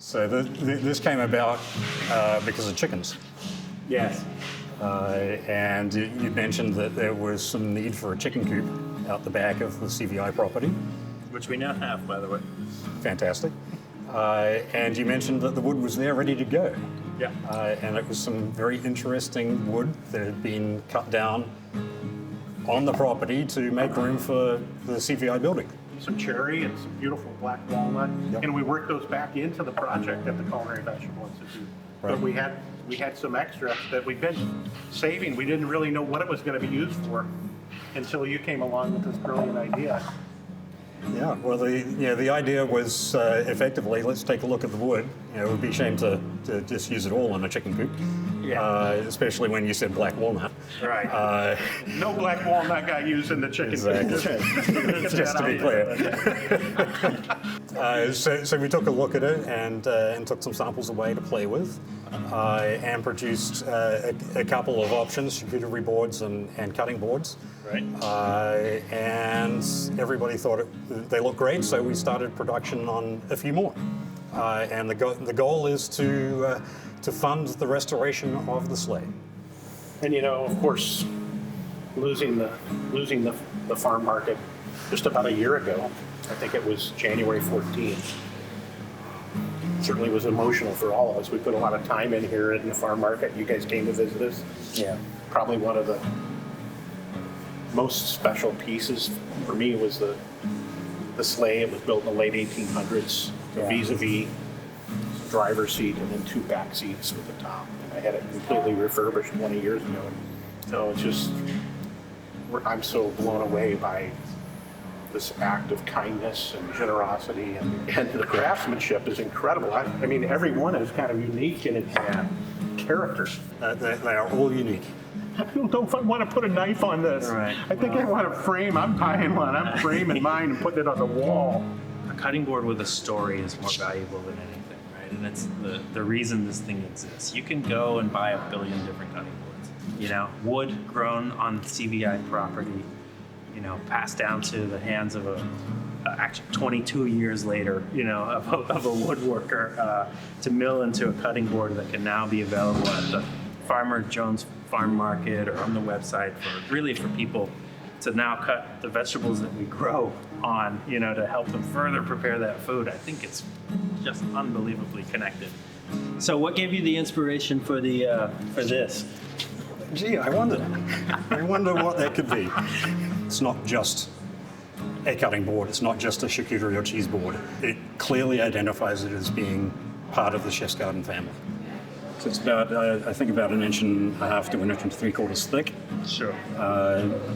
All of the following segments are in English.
So this came about because of chickens. Yes. And you mentioned that there was some need for a chicken coop out the back of the CVI property. Which we now have, by the way. Fantastic. And you mentioned that the wood was there ready to go. Yeah. And it was some very interesting wood that had been cut down on the property to make room for the CVI building. Some cherry and some beautiful black walnut, Yep. and we worked those back into the project at the Culinary Vegetable Institute. Right. But we had some extra that we've been saving. We didn't really know what it was going to be used for until you came along with this brilliant idea. Yeah, well, the idea was effectively, let's take a look at the wood. It would be a shame to just use it all in a chicken coop, especially when you said black walnut. Right. No black walnut got used in the chicken coop. Exactly. Just to be clear. So we took a look at it and took some samples away to play with, and produced a couple of options: charcuterie boards and cutting boards. Right. And everybody thought they looked great, so we started production on a few more. And the goal is to fund the restoration of the sleigh. And of course, losing the farm market just about a year ago. I think it was January 14th. Certainly was emotional for all of us. We put a lot of time in here in the farm market. You guys came to visit us. Yeah. Probably one of the most special pieces for me was the sleigh. It was built in the late 1800s, vis-a-vis driver's seat and then two back seats with the top. And I had it completely refurbished 20 years ago. So it's just, I'm so blown away by this act of kindness and generosity, and the craftsmanship is incredible. I mean, every one is kind of unique in its character. They are all unique. I don't know if I want to put a knife on this. Right. I think I want to frame. I'm buying one. I'm framing mine and putting it on the wall. A cutting board with a story is more valuable than anything, right? And it's the reason this thing exists. You can go and buy 1 billion different cutting boards. Wood grown on CVI property, passed down to the hands of actually 22 years later, of a woodworker to mill into a cutting board that can now be available at the Farmer Jones Farm Market or on the website for people to now cut the vegetables that we grow on, to help them further prepare that food. I think it's just unbelievably connected. So what gave you the inspiration for this? Gee, I wonder what that could be. It's not just a cutting board. It's not just a charcuterie or cheese board. It clearly identifies it as being part of the Chef's Garden family. So it's about, I think, about 1.5 inches to 1 3/4 inches thick. Sure.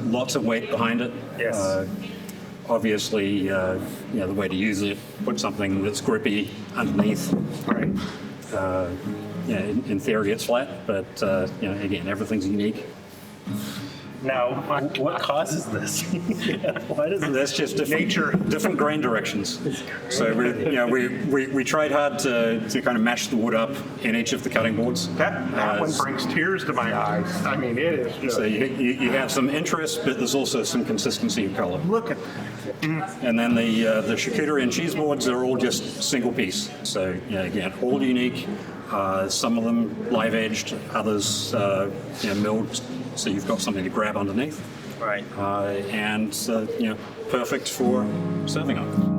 Lots of weight behind it. Yes. Obviously, the way to use it, put something that's grippy underneath. Right. In theory, it's flat, but again, everything's unique. Now, what causes this? Why does That's just different grain directions. So we tried hard to kind of match the wood up in each of the cutting boards. That one brings tears to my eyes. I mean, it is just. So you have some interest, but there's also some consistency of color. Look at that. And then the charcuterie and cheese boards are all just single piece. So again, all unique. Some of them live edged, others milled. So you've got something to grab underneath. Right. And perfect for serving on.